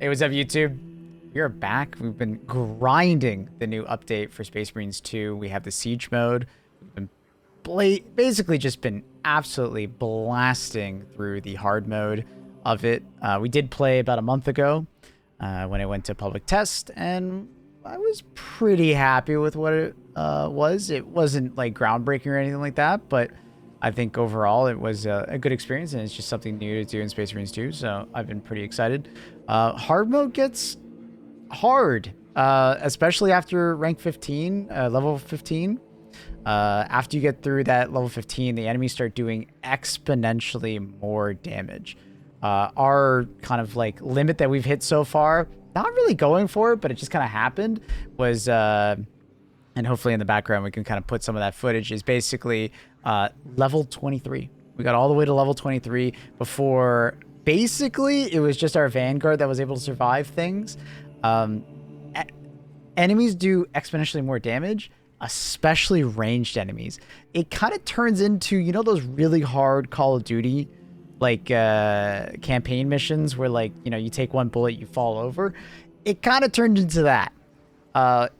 Hey, what's up, YouTube? We are back. We've been grinding the new update for Space Marines 2. We have the Siege mode. We've been basically just been absolutely blasting through the hard mode of it. We did play about a month ago when it went to public test, and I was pretty happy with what it was. It wasn't like groundbreaking or anything like that, but I think overall it was a good experience, and it's just something new to do in Space Marines 2, so I've been pretty excited. Hard mode gets hard, especially after rank 15, level 15. After you get through that level 15, the enemies start doing exponentially more damage. Our kind of like limit that we've hit so far, not really going for it, but it just kind of happened, was and hopefully in the background we can kind of put some of that footage, is basically level 23. We got all the way to level 23 before basically it was just our Vanguard that was able to survive things. Enemies do exponentially more damage, especially ranged enemies. It kind of turns into, you know, those really hard Call of Duty like campaign missions where, like, you know, you take one bullet, you fall over. It kind of turned into that.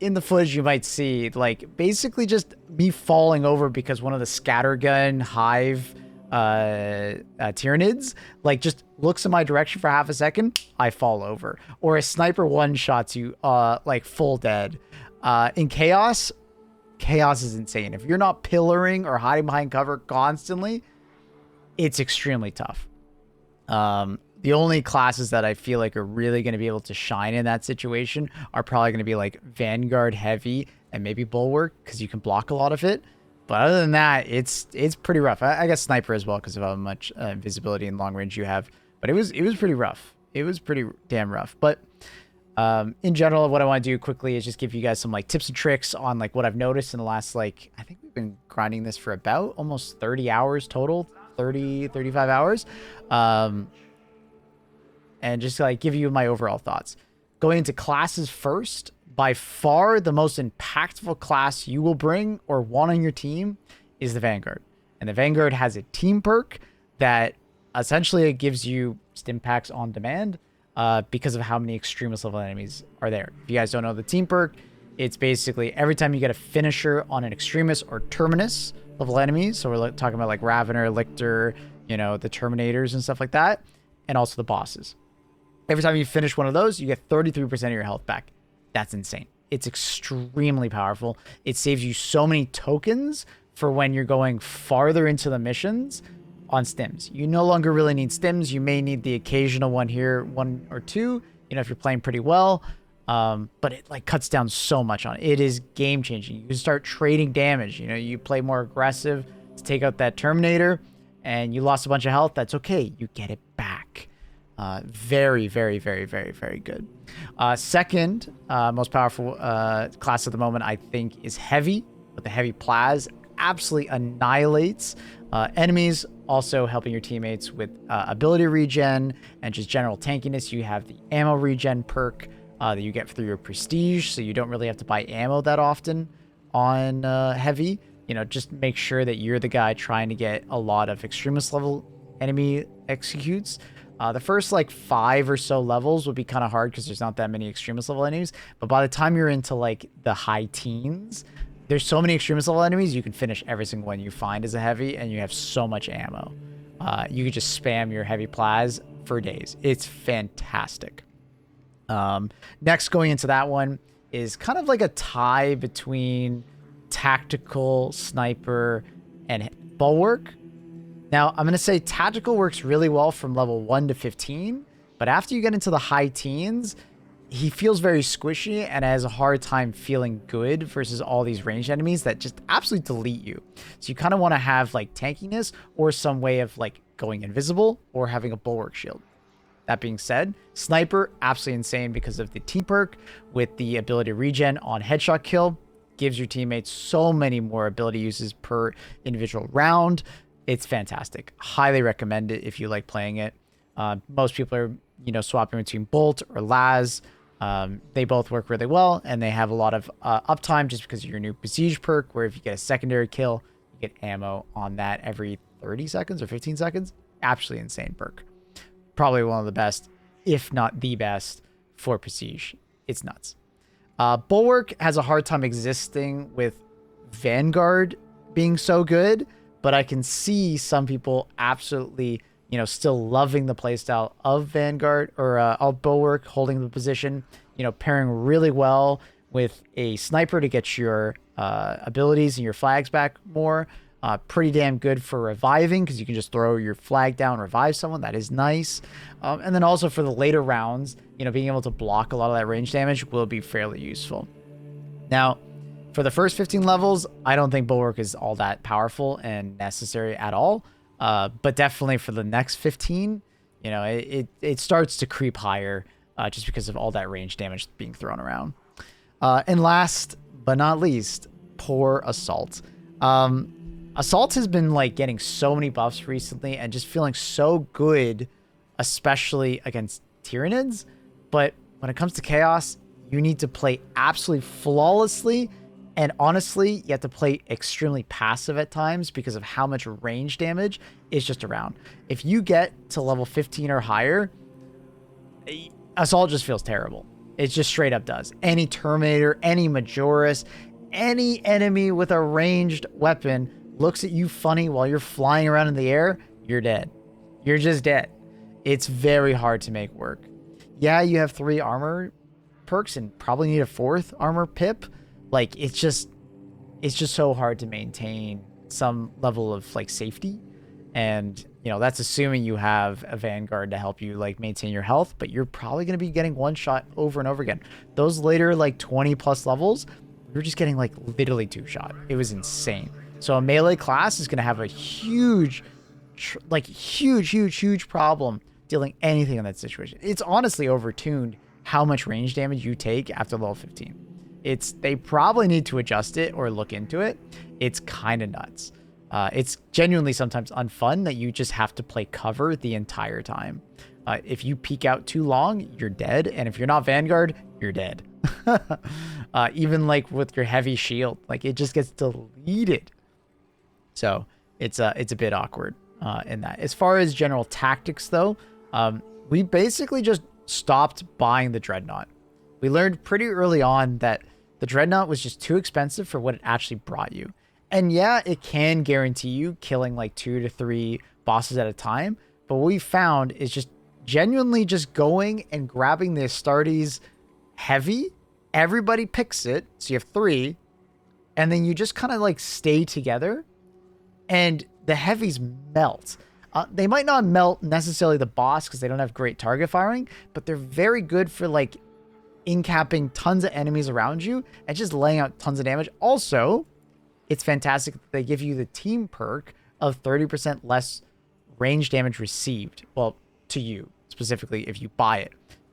In the footage you might see, like, basically just me falling over because one of the scattergun hive Tyranids like just looks in my direction for half a second, I fall over, or a sniper one shots you like full dead. In chaos is insane. If you're not pillaring or hiding behind cover constantly, it's extremely tough. The only classes that I feel like are really going to be able to shine in that situation are probably going to be like Vanguard heavy and maybe Bulwark, because you can block a lot of it. But other than that, it's pretty rough. I guess Sniper as well, because of how much visibility and long range you have. But it was pretty rough. It was pretty damn rough. But in general, what I want to do quickly is just give you guys some like tips and tricks on like what I've noticed in the last, like, I think we've been grinding this for about almost 30 hours total, 35 hours. And just like give you my overall thoughts. Going into classes first, by far the most impactful class you will bring or want on your team is the Vanguard. And the Vanguard has a team perk that essentially gives you stim packs on demand because of how many extremist level enemies are there. If you guys don't know the team perk, it's basically every time you get a finisher on an extremist or terminus level enemy. So we're talking about like Ravener, Lictor, you know, the Terminators and stuff like that, and also the bosses. Every time you finish one of those, you get 33% of your health back. That's insane. It's extremely powerful. It saves you so many tokens for when you're going farther into the missions on stims. You no longer really need stims. You may need the occasional one here, one or two, you know, if you're playing pretty well. But it like cuts down so much on it. It is game changing. You start trading damage. You know, you play more aggressive to take out that Terminator and you lost a bunch of health. That's okay. You get it back. Very, very, very, very, very good. Second, most powerful class at the moment, I think, is Heavy. With the Heavy Plaz, absolutely annihilates enemies, also helping your teammates with ability regen and just general tankiness. You have the ammo regen perk that you get through your prestige, so you don't really have to buy ammo that often on Heavy. You know, just make sure that you're the guy trying to get a lot of extremist level enemy executes. The first like 5 or so levels would be kind of hard because there's not that many extremist level enemies. But by the time you're into like the high teens, there's so many extremist level enemies, you can finish every single one you find as a heavy, and you have so much ammo. You could just spam your Heavy Plaz for days. It's fantastic. Next, going into that one is kind of like a tie between Tactical, Sniper, and Bulwark. Now, I'm going to say Tactical works really well from level 1 to 15, but after you get into the high teens, he feels very squishy and has a hard time feeling good versus all these ranged enemies that just absolutely delete you. So you kind of want to have like tankiness or some way of like going invisible or having a Bulwark shield. That being said, Sniper, absolutely insane because of the team perk with the ability regen on headshot kill. Gives your teammates so many more ability uses per individual round. It's fantastic. Highly recommend it if you like playing it. Most people are, you know, swapping between Bolt or Laz. They both work really well, and they have a lot of uptime just because of your new Besiege perk, where if you get a secondary kill, you get ammo on that every 30 seconds or 15 seconds. Absolutely insane perk. Probably one of the best, if not the best, for Prestige. It's nuts. Bulwark has a hard time existing with Vanguard being so good, but I can see some people absolutely, still loving the playstyle of Vanguard or of Bulwark, holding the position, pairing really well with a sniper to get your abilities and your flags back more. Pretty damn good for reviving because you can just throw your flag down, revive someone. That is nice. And then also for the later rounds, being able to block a lot of that range damage will be fairly useful. Now, for the first 15 levels, I don't think Bulwark is all that powerful and necessary at all. But definitely for the next 15, it starts to creep higher just because of all that range damage being thrown around. And last but not least, poor Assault. Assault has been like getting so many buffs recently and just feeling so good, especially against Tyranids. But when it comes to Chaos, you need to play absolutely flawlessly. And honestly, you have to play extremely passive at times because of how much range damage is just around. If you get to level 15 or higher, Assault just feels terrible. It just straight up does. Any Terminator, any Majoris, any enemy with a ranged weapon looks at you funny while you're flying around in the air, you're dead. You're just dead. It's very hard to make work. Yeah, you have 3 armor perks and probably need a 4th armor pip. Like, it's just so hard to maintain some level of like safety. And, that's assuming you have a Vanguard to help you like maintain your health, but you're probably going to be getting one shot over and over again. Those later like 20 plus levels, you're just getting like literally 2 shot. It was insane. So a melee class is going to have a huge problem dealing anything in that situation. It's honestly overtuned how much range damage you take after level 15. They probably need to adjust it or look into it. It's kind of nuts. It's genuinely sometimes unfun that you just have to play cover the entire time. If you peek out too long, you're dead. And if you're not Vanguard, you're dead. Even like with your heavy shield, like it just gets deleted. So it's a bit awkward in that. As far as general tactics though, we basically just stopped buying the Dreadnought. We learned pretty early on that the Dreadnought was just too expensive for what it actually brought you. And yeah, it can guarantee you killing like 2 to 3 bosses at a time. But what we found is just genuinely just going and grabbing the Astartes heavy. Everybody picks it. So you have 3. And then you just kind of like stay together. And the heavies melt. They might not melt necessarily the boss because they don't have great target firing. But they're very good for like incapping tons of enemies around you and just laying out tons of damage. Also, it's fantastic that they give you the team perk of 30% less range damage received. Well, to you specifically if you buy it.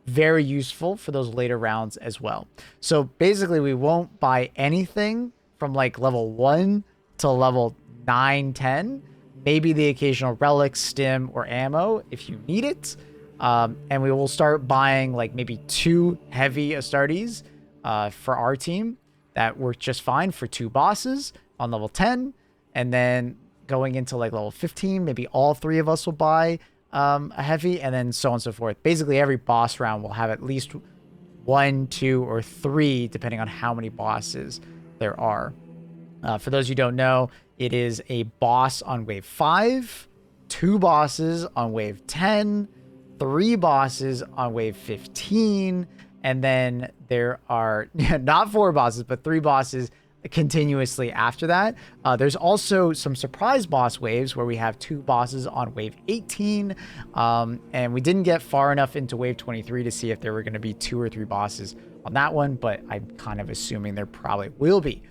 Very useful for those later rounds as well. So basically we won't buy anything from like level 1 to level 9, 10. Maybe the occasional relic, stim, or ammo if you need it. And we will start buying like maybe 2 heavy Astartes for our team that work just fine for 2 bosses on level 10. And then going into like level 15, maybe all 3 of us will buy a heavy, and then so on and so forth. Basically every boss round will have at least 1, 2, or 3 depending on how many bosses there are. For those who don't know, it is a boss on wave 5, 2 bosses on wave 10, 3 bosses on wave 15, and then there are not 4 bosses, but 3 bosses continuously after that. There's also some surprise boss waves where we have 2 bosses on wave 18, and we didn't get far enough into wave 23 to see if there were going to be 2 or 3 bosses on that one, but I'm kind of assuming there probably will be.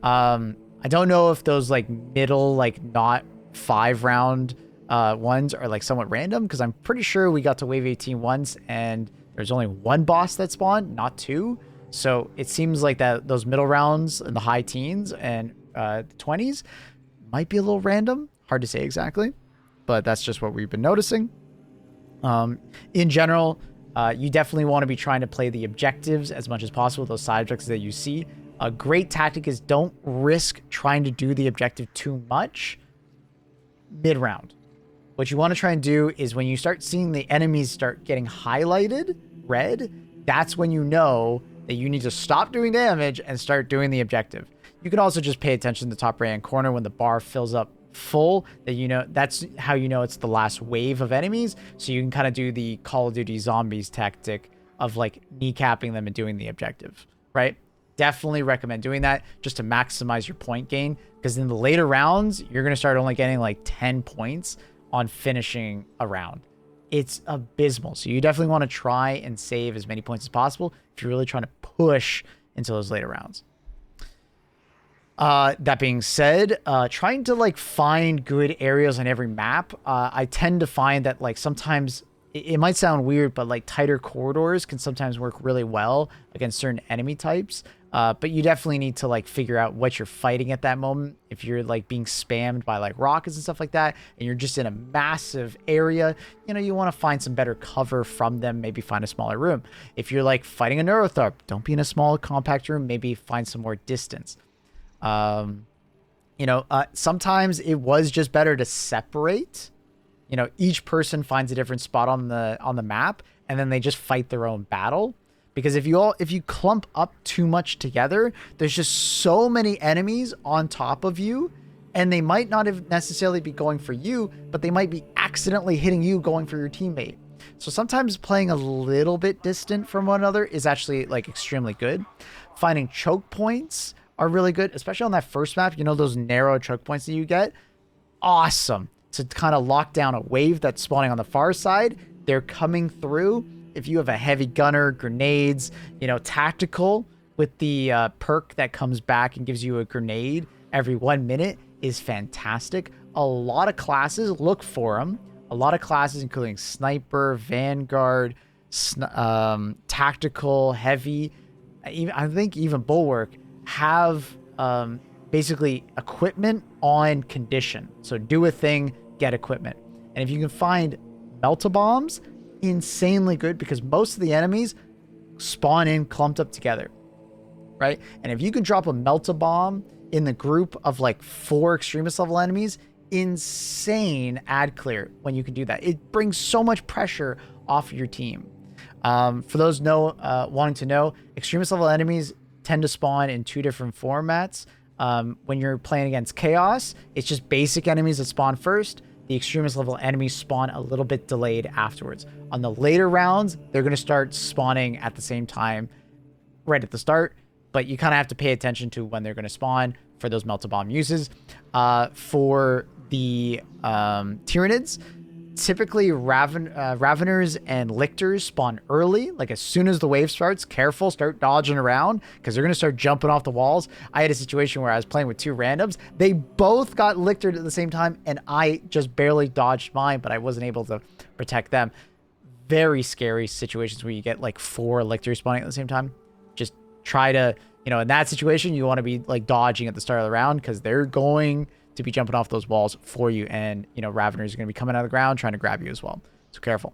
I don't know if those like middle, like not 5 round ones are like somewhat random, because I'm pretty sure we got to wave 18 once and there's only 1 boss that spawned, not 2. So it seems like that those middle rounds in the high teens and 20s might be a little random. Hard to say exactly, but that's just what we've been noticing. In general, you definitely want to be trying to play the objectives as much as possible, those side objectives that you see. A great tactic is don't risk trying to do the objective too much mid-round. What you want to try and do is when you start seeing the enemies start getting highlighted red, that's when you know that you need to stop doing damage and start doing the objective. You can also just pay attention to the top right hand corner when the bar fills up full, that you know, that's how you know it's the last wave of enemies. So you can kind of do the Call of Duty Zombies tactic of like kneecapping them and doing the objective, right? Definitely recommend doing that just to maximize your point gain, because in the later rounds, you're going to start only getting like 10 points on finishing a round. It's abysmal. So you definitely want to try and save as many points as possible if you're really trying to push into those later rounds. That being said, trying to like find good areas on every map, I tend to find that like sometimes it might sound weird, but like tighter corridors can sometimes work really well against certain enemy types. But you definitely need to like figure out what you're fighting at that moment. If you're like being spammed by like rockets and stuff like that, and you're just in a massive area, you know, you want to find some better cover from them. Maybe find a smaller room. If you're like fighting a Neurotharp, don't be in a small compact room. Maybe find some more distance. Sometimes it was just better to separate. You know, each person finds a different spot on the map, and then they just fight their own battle. Because if you clump up too much together, there's just so many enemies on top of you, and they might not have necessarily be going for you, but they might be accidentally hitting you going for your teammate. So sometimes playing a little bit distant from one another is actually like extremely good. Finding choke points are really good, especially on that first map. You know, those narrow choke points that you get? Awesome. To kind of lock down a wave that's spawning on the far side. They're coming through. If you have a heavy gunner, grenades, you know, tactical with the perk that comes back and gives you a grenade every 1 minute is fantastic. A lot of classes, look for them. A lot of classes, including sniper, vanguard, tactical, heavy, I think even bulwark, have basically equipment on condition. So do a thing, get equipment. And if you can find melt-a-bombs, insanely good, because most of the enemies spawn in clumped up together, right? And if you can drop a melt-a-bomb in the group of like 4 extremist level enemies, insane ad clear when you can do that. It brings so much pressure off your team. For those wanting to know, extremist level enemies tend to spawn in 2 different formats. When you're playing against Chaos, it's just basic enemies that spawn first. The extremist level enemies spawn a little bit delayed afterwards. On the later rounds, they're going to start spawning at the same time right at the start, but you kind of have to pay attention to when they're going to spawn for those melt-a-bomb uses. For the Tyranids, typically Raveners and Lictors spawn early. Like as soon as the wave starts, careful, start dodging around, because they're going to start jumping off the walls. I had a situation where I was playing with 2 randoms. They both got Lictored at the same time, and I just barely dodged mine, but I wasn't able to protect them. Very scary situations where you get like 4 Lictors spawning at the same time. Just try to, you know, in that situation, you want to be like dodging at the start of the round, because they're going to be jumping off those walls for you, and you know, Raveners are going to be coming out of the ground trying to grab you as well, so careful.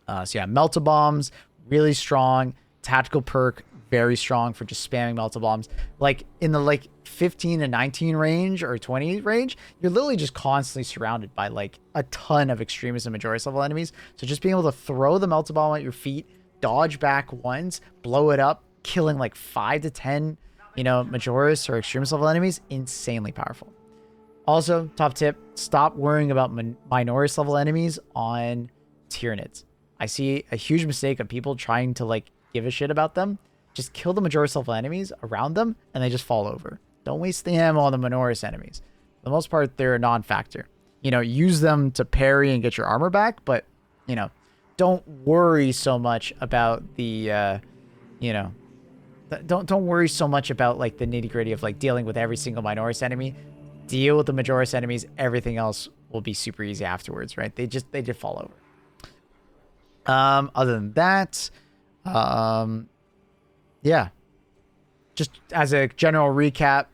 So yeah, melt-a-bombs really strong. Tactical perk very strong for just spamming melt-a-bombs. Like in the like 15 to 19 range or 20 range, you're literally just constantly surrounded by like a ton of extremists and majority level enemies. So just being able to throw the melt-a-bomb at your feet, dodge back once, blow it up, killing like 5 to 10 Majoris or extremist level enemies, insanely powerful. Also, top tip, stop worrying about Minoris level enemies on Tyranids. I see a huge mistake of people trying to like give a shit about them. Just kill the Majoris level enemies around them and they just fall over. Don't waste the ammo on the Minoris enemies. For the most part, they're a non-factor. You know, use them to parry and get your armor back, but, you know, don't worry so much about the, don't worry so much about like the nitty-gritty of like dealing with every single Minoris enemy. Deal with the Majoris enemies, everything else will be super easy afterwards, right? They just fall over. Other than that, yeah. Just as a general recap,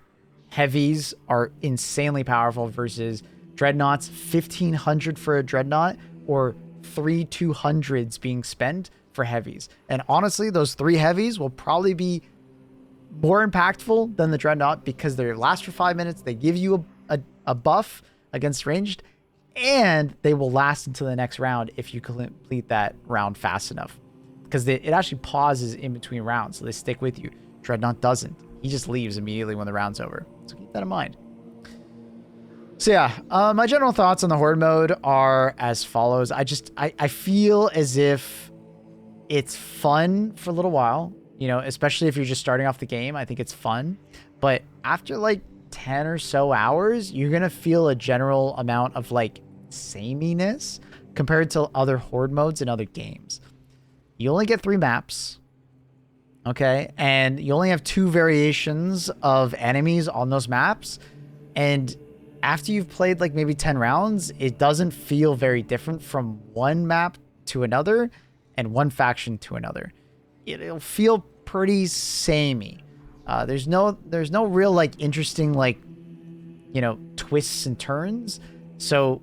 heavies are insanely powerful versus dreadnoughts. 1,500 for a dreadnought, or 3 200s being spent for heavies. And honestly, those 3 heavies will probably be more impactful than the dreadnought, because they last for 5 minutes. They give you a buff against ranged, and they will last until the next round if you complete that round fast enough. because it actually pauses in between rounds, so they stick with you. Dreadnought doesn't. He just leaves immediately when the round's over. So keep that in mind. So yeah, my general thoughts on the Horde mode are as follows. I feel as if it's fun for a little while, you know, especially if you're just starting off the game. I think it's fun. But after like 10 or so hours, you're going to feel a general amount of like sameness compared to other Horde modes in other games. You only get 3 maps. Okay. And you only have 2 variations of enemies on those maps. And after you've played like maybe 10 rounds, it doesn't feel very different from one map to another and one faction to another. It'll feel pretty samey. There's no real like interesting like, you know, twists and turns. So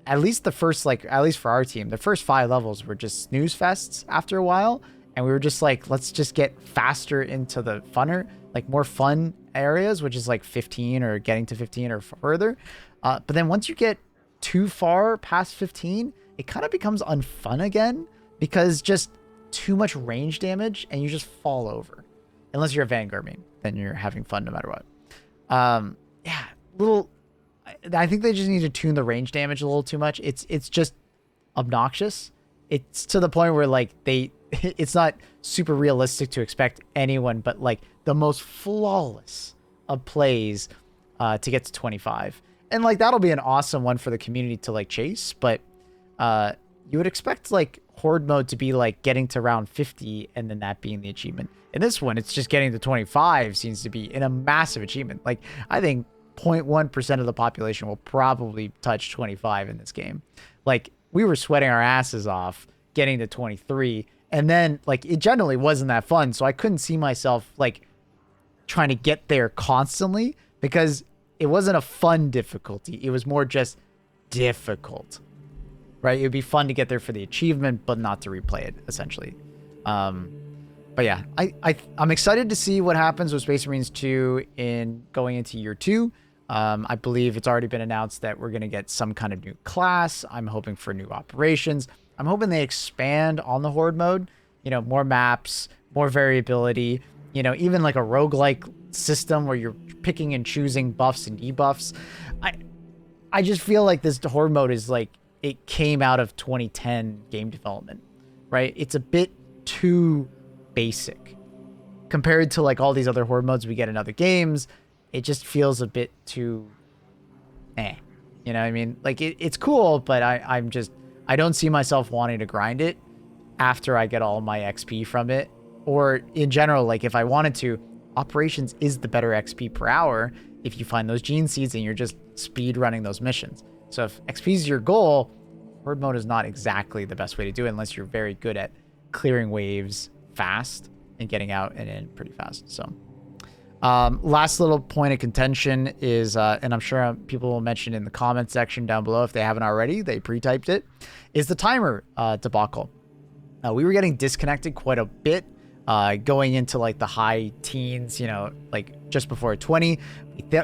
at least at least for our team, the first 5 levels were just snooze fests after a while. And we were just like, let's just get faster into the funner, like more fun areas, which is like 15 or getting to 15 or further. But then once you get too far past 15, it kind of becomes unfun again because just too much range damage and you just fall over. Unless you're a Vanguard main, then you're having fun no matter what. Yeah, I think they just need to tune the range damage a little too much. It's just obnoxious. It's to the point where like it's not super realistic to expect anyone but like the most flawless of plays to get to 25. And like that'll be an awesome one for the community to like chase, but you would expect like Horde mode to be like getting to round 50 and then that being the achievement. In this one, it's just getting to 25 seems to be in a massive achievement. Like I think 0.1% of the population will probably touch 25 in this game. Like we were sweating our asses off getting to 23, and then like it generally wasn't that fun, so I couldn't see myself like trying to get there constantly because it wasn't a fun difficulty. It was more just difficult, right? It would be fun to get there for the achievement, but not to replay it, essentially. But yeah, I'm excited to see what happens with Space Marines 2 in going into year 2. I believe it's already been announced that we're going to get some kind of new class. I'm hoping for new operations. I'm hoping they expand on the Horde mode, you know, more maps, more variability, you know, even like a roguelike system where you're picking and choosing buffs and debuffs. I just feel like this Horde mode is like, it came out of 2010 game development, right? It's a bit too basic compared to like all these other Horde modes we get in other games. It just feels a bit too you know what I mean? Like it's cool, but I don't see myself wanting to grind it after I get all my XP from it. Or in general, like if I wanted to, operations is the better XP per hour if you find those gene seeds and you're just speed running those missions. So if XP is your goal, Horde mode is not exactly the best way to do it unless you're very good at clearing waves fast and getting out and in pretty fast. So last little point of contention is, and I'm sure people will mention in the comment section down below if they haven't already, they pre-typed it, is the timer debacle. We were getting disconnected quite a bit going into like the high teens, you know, like just before 20.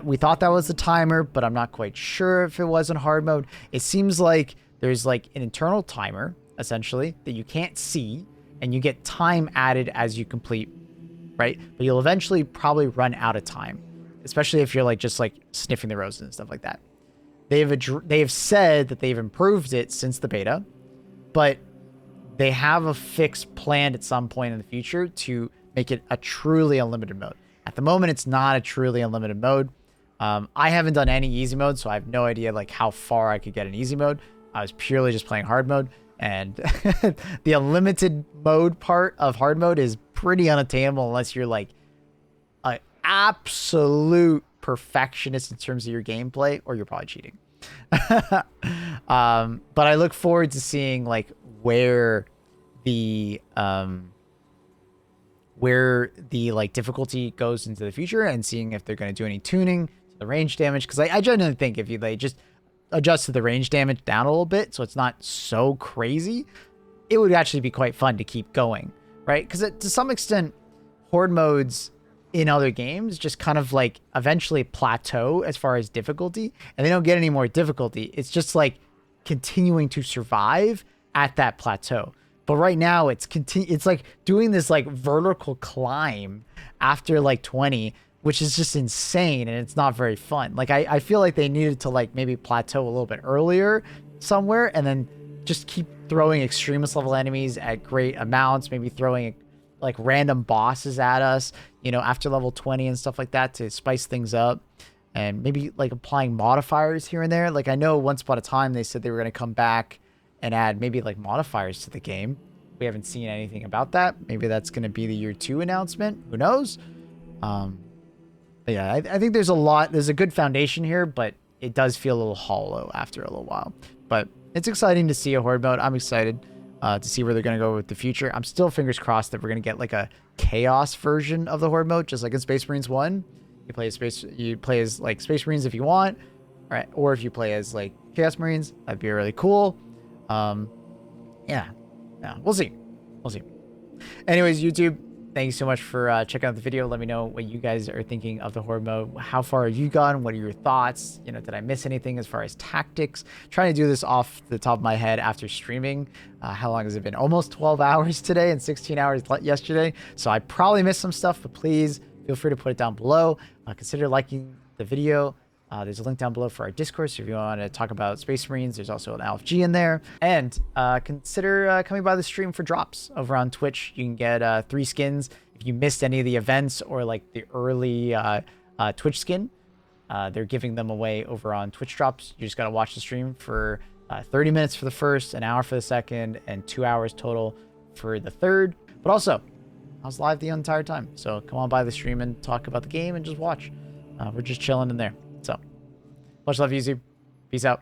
We thought that was the timer, but I'm not quite sure if it was in hard mode. It seems like there's like an internal timer essentially that you can't see, and you get time added as you complete, right? But you'll eventually probably run out of time, especially if you're like just like sniffing the roses and stuff like that. They have said that they've improved it since the beta, but they have a fix planned at some point in the future to make it a truly unlimited mode. At the moment, it's not a truly unlimited mode. I haven't done any easy mode, so I have no idea like how far I could get in easy mode. I was purely just playing hard mode, and the unlimited mode part of hard mode is pretty unattainable unless you're like an absolute perfectionist in terms of your gameplay, or you're probably cheating. But I look forward to seeing like where the like difficulty goes into the future, and seeing if they're going to do any tuning to the range damage, because I genuinely think if they just adjusted the range damage down a little bit so it's not so crazy, it would actually be quite fun to keep going, right? Because to some extent, horde modes in other games just kind of like eventually plateau as far as difficulty, and they don't get any more difficulty. It's just like continuing to survive at that plateau. But right now it's like doing this like vertical climb after like 20, which is just insane, and it's not very fun. Like I feel like they needed to like maybe plateau a little bit earlier somewhere, and then just keep throwing extremist level enemies at great amounts, maybe throwing like random bosses at us, you know, after level 20 and stuff like that to spice things up. And maybe like applying modifiers here and there. Like I know once upon a time they said they were going to come back and add maybe like modifiers to the game. We haven't seen anything about that. Maybe that's going to be the year 2 announcement. Who knows? But yeah, I think there's a good foundation here, but it does feel a little hollow after a little while. But it's exciting to see a Horde mode. I'm excited to see where they're going to go with the future. I'm still fingers crossed that we're going to get like a chaos version of the Horde mode, just like in Space Marines 1. You play as like Space Marines if you want, right? Or if you play as like Chaos Marines, that'd be really cool. Yeah, we'll see. Anyways, YouTube, thank you so much for checking out the video. Let me know what you guys are thinking of the Horde mode. How far have you gone? What are your thoughts? You know, did I miss anything as far as tactics? Trying to do this off the top of my head after streaming. How long has it been? Almost 12 hours today and 16 hours yesterday. So I probably missed some stuff, but please feel free to put it down below. Consider liking the video. There's a link down below for our Discord, so if you want to talk about Space Marines, there's also an LFG in there. And consider coming by the stream for drops over on Twitch. You can get 3 skins. If you missed any of the events or like the early Twitch skin, they're giving them away over on Twitch drops. You just got to watch the stream for 30 minutes for the first, an hour for the second, and 2 hours total for the third. But also, I was live the entire time, so come on by the stream and talk about the game and just watch. We're just chilling in there. So, much love, YouTube. Peace out.